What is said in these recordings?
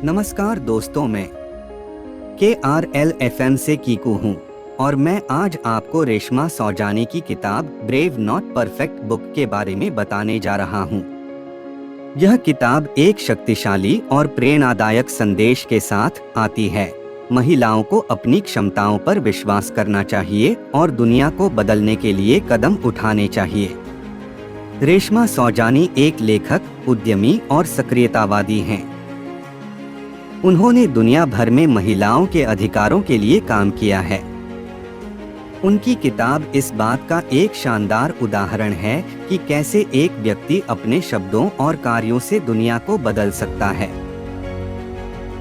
नमस्कार दोस्तों, मैं KRL FM से कीकू हूँ और मैं आज आपको रेशमा सौजानी की किताब ब्रेव नॉट परफेक्ट बुक के बारे में बताने जा रहा हूँ। यह किताब एक शक्तिशाली और प्रेरणादायक संदेश के साथ आती है। महिलाओं को अपनी क्षमताओं पर विश्वास करना चाहिए और दुनिया को बदलने के लिए कदम उठाने चाहिए। रेशमा सौजानी एक लेखक, उद्यमी और सक्रियतावादी हैं। उन्होंने दुनिया भर में महिलाओं के अधिकारों के लिए काम किया है। उनकी किताब इस बात का एक शानदार उदाहरण है कि कैसे एक व्यक्ति अपने शब्दों और कार्यों से दुनिया को बदल सकता है।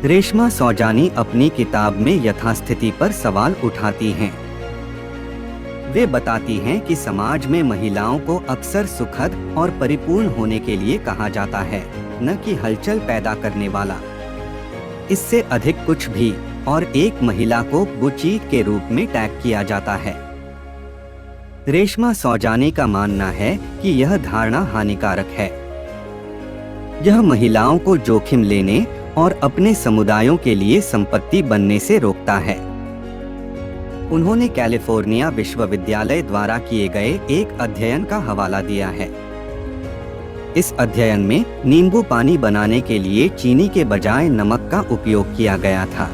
रेशमा सौजानी अपनी किताब में यथास्थिति पर सवाल उठाती हैं। वे बताती हैं कि समाज में महिलाओं को अक्सर सुखद और परिपूर्ण होने के लिए कहा जाता है, न कि हलचल पैदा करने वाला। इससे अधिक कुछ भी, और एक महिला को बुचीत के रूप में टैग किया जाता है। रेशमा सौजानी का मानना है कि यह धारणा हानिकारक है। यह महिलाओं को जोखिम लेने और अपने समुदायों के लिए संपत्ति बनने से रोकता है। उन्होंने कैलिफोर्निया विश्वविद्यालय द्वारा किए गए एक अध्ययन का हवाला दिया है। इस अध्ययन में नींबू पानी बनाने के लिए चीनी के बजाय नमक का उपयोग किया गया था।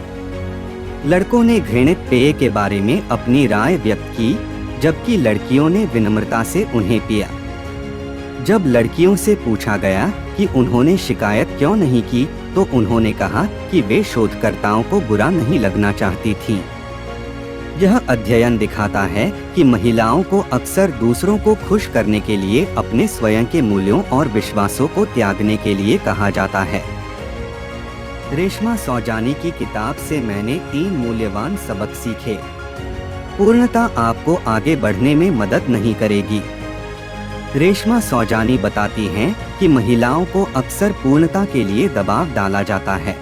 लड़कों ने घृणित पेय के बारे में अपनी राय व्यक्त की, जबकि लड़कियों ने विनम्रता से उन्हें पिया। जब लड़कियों से पूछा गया कि उन्होंने शिकायत क्यों नहीं की, तो उन्होंने कहा कि वे शोधकर्ताओं को बुरा नहीं लगना चाहती थीं। यह अध्ययन दिखाता है कि महिलाओं को अक्सर दूसरों को खुश करने के लिए अपने स्वयं के मूल्यों और विश्वासों को त्यागने के लिए कहा जाता है। रेशमा सौजानी की किताब से मैंने 3 मूल्यवान सबक सीखे। पूर्णता आपको आगे बढ़ने में मदद नहीं करेगी। रेशमा सौजानी बताती हैं कि महिलाओं को अक्सर पूर्णता के लिए दबाव डाला जाता है,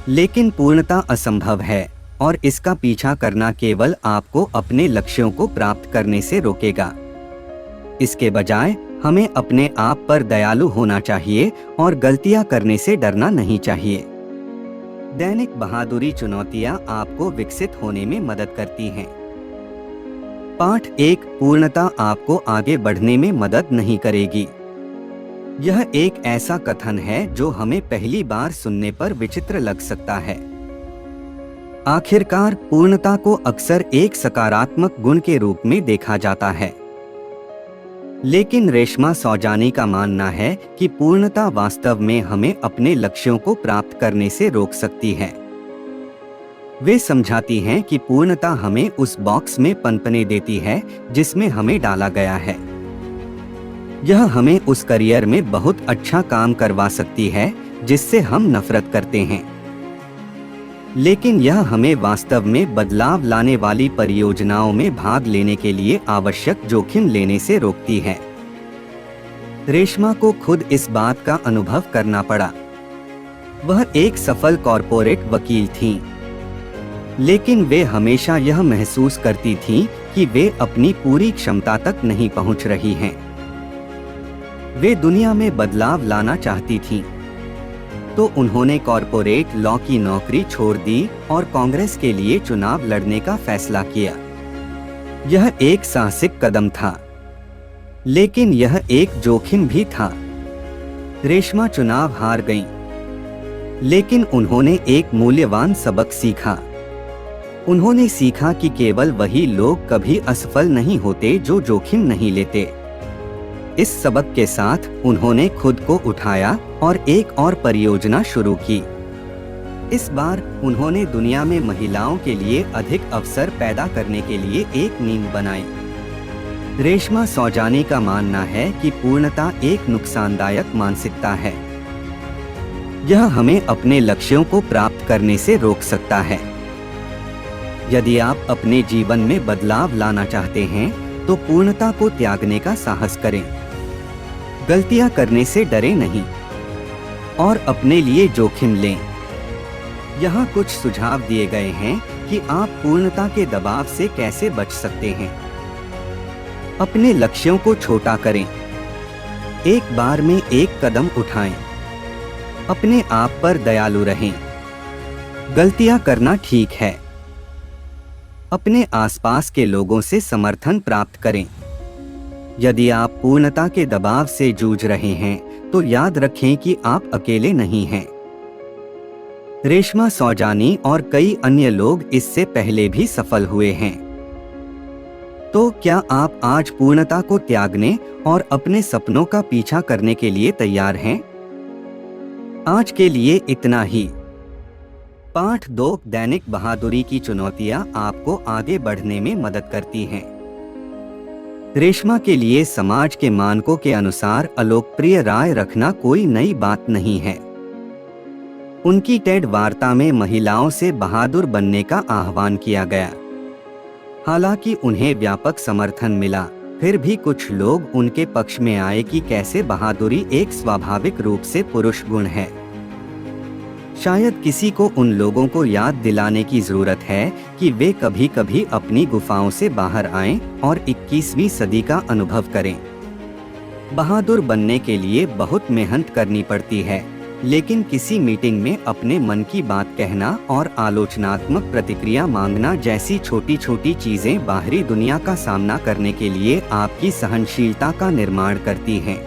लेकिन पूर्णता असंभव है और इसका पीछा करना केवल आपको अपने लक्ष्यों को प्राप्त करने से रोकेगा। इसके बजाय हमें अपने आप पर दयालु होना चाहिए और गलतियां करने से डरना नहीं चाहिए। दैनिक बहादुरी चुनौतियां आपको विकसित होने में मदद करती हैं। पाठ 1, पूर्णता आपको आगे बढ़ने में मदद नहीं करेगी। यह एक ऐसा कथन है जो हमें पहली बार सुनने पर विचित्र लग सकता है। आखिरकार पूर्णता को अक्सर एक सकारात्मक गुण के रूप में देखा जाता है, लेकिन रेशमा सौजानी का मानना है कि पूर्णता वास्तव में हमें अपने लक्ष्यों को प्राप्त करने से रोक सकती है। वे समझाती हैं कि पूर्णता हमें उस बॉक्स में पनपने देती है जिसमें हमें डाला गया है। यह हमें उस करियर में बहुत अच्छा काम करवा सकती है जिससे हम नफरत करते हैं, लेकिन यह हमें वास्तव में बदलाव लाने वाली परियोजनाओं में भाग लेने के लिए आवश्यक जोखिम लेने से रोकती है। रेशमा को खुद इस बात का अनुभव करना पड़ा। वह एक सफल कॉर्पोरेट वकील थीं, लेकिन वे हमेशा यह महसूस करती थीं कि वे अपनी पूरी क्षमता तक नहीं पहुंच रही हैं। वे दुनिया में बदलाव लाना चाहती थीं, तो उन्होंने कॉर्पोरेट लॉ की नौकरी छोड़ दी और कांग्रेस के लिए चुनाव लड़ने का फैसला किया। यह एक साहसिक कदम था, लेकिन यह एक जोखिम भी था। रेशमा चुनाव हार गईं, लेकिन उन्होंने एक मूल्यवान सबक सीखा। उन्होंने सीखा कि केवल वही लोग कभी असफल नहीं होते जो जोखिम नहीं लेते। इस सबक के साथ उन्होंने खुद को उठाया और एक और परियोजना शुरू की। इस बार उन्होंने दुनिया में महिलाओं के लिए अधिक अवसर पैदा करने के लिए एक नींव बनाई। रेशमा सौजानी का मानना है कि पूर्णता एक नुकसानदायक मानसिकता है। यह हमें अपने लक्ष्यों को प्राप्त करने से रोक सकता है। यदि आप अपने जीवन में बदलाव लाना चाहते हैं, तो पूर्णता को त्यागने का साहस करें। गलतियां करने से डरे नहीं और अपने लिए जोखिम लें। यहाँ कुछ सुझाव दिए गए हैं कि आप पूर्णता के दबाव से कैसे बच सकते हैं। अपने लक्ष्यों को छोटा करें। एक बार में एक कदम उठाएं। अपने आप पर दयालु रहें। गलतियां करना ठीक है। अपने आसपास के लोगों से समर्थन प्राप्त करें। यदि आप पूर्णता के दबाव से जूझ रहे हैं तो याद रखें कि आप अकेले नहीं हैं। रेशमा सौजानी और कई अन्य लोग इससे पहले भी सफल हुए हैं। तो क्या आप आज पूर्णता को त्यागने और अपने सपनों का पीछा करने के लिए तैयार हैं? आज के लिए इतना ही। पाठ 2 दैनिक बहादुरी की चुनौतियां आपको आगे बढ़ने में मदद करती हैं। रेशमा के लिए समाज के मानकों के अनुसार अलोकप्रिय राय रखना कोई नई बात नहीं है। उनकी टेड वार्ता में महिलाओं से बहादुर बनने का आह्वान किया गया। हालांकि उन्हें व्यापक समर्थन मिला, फिर भी कुछ लोग उनके पक्ष में आए कि कैसे बहादुरी एक स्वाभाविक रूप से पुरुष गुण है। शायद किसी को उन लोगों को याद दिलाने की जरूरत है कि वे कभी कभी अपनी गुफाओं से बाहर आएं और 21वीं सदी का अनुभव करें। बहादुर बनने के लिए बहुत मेहनत करनी पड़ती है, लेकिन किसी मीटिंग में अपने मन की बात कहना और आलोचनात्मक प्रतिक्रिया मांगना जैसी छोटी छोटी चीजें बाहरी दुनिया का सामना करने के लिए आपकी सहनशीलता का निर्माण करती हैं।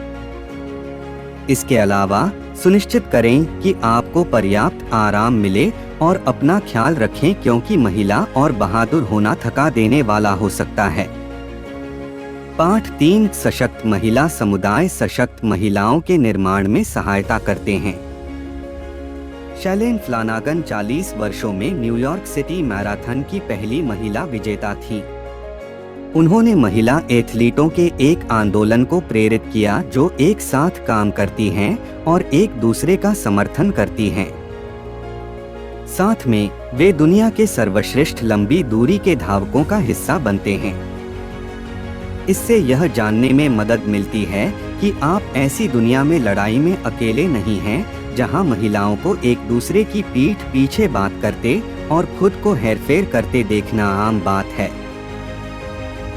इसके अलावा सुनिश्चित करें कि आपको पर्याप्त आराम मिले और अपना ख्याल रखें, क्योंकि महिला और बहादुर होना थका देने वाला हो सकता है। पाठ 3 सशक्त महिला समुदाय सशक्त महिलाओं के निर्माण में सहायता करते हैं। शैलेन फ्लानागन 40 वर्षों में न्यूयॉर्क सिटी मैराथन की पहली महिला विजेता थी। उन्होंने महिला एथलीटों के एक आंदोलन को प्रेरित किया जो एक साथ काम करती हैं और एक दूसरे का समर्थन करती हैं। साथ में वे दुनिया के सर्वश्रेष्ठ लंबी दूरी के धावकों का हिस्सा बनते हैं। इससे यह जानने में मदद मिलती है कि आप ऐसी दुनिया में लड़ाई में अकेले नहीं हैं, जहां महिलाओं को एक दूसरे की पीठ पीछे बात करते और खुद को हेरफेर करते देखना आम बात है।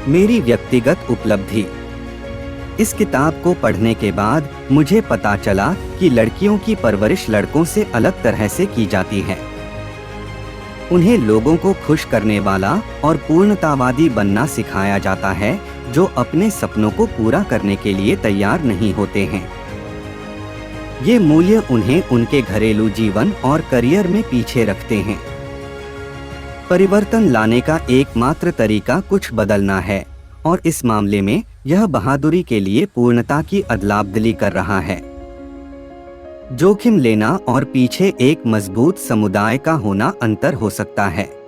मेरी व्यक्तिगत उपलब्धि। इस किताब को पढ़ने के बाद मुझे पता चला कि लड़कियों की परवरिश लड़कों से अलग तरह से की जाती है। उन्हें लोगों को खुश करने वाला और पूर्णतावादी बनना सिखाया जाता है, जो अपने सपनों को पूरा करने के लिए तैयार नहीं होते हैं। ये मूल्य उन्हें उनके घरेलू जीवन और करियर में पीछे रखते हैं। परिवर्तन लाने का एकमात्र तरीका कुछ बदलना है, और इस मामले में यह बहादुरी के लिए पूर्णता की अदला-बदली कर रहा है। जोखिम लेना और पीछे एक मजबूत समुदाय का होना अंतर हो सकता है।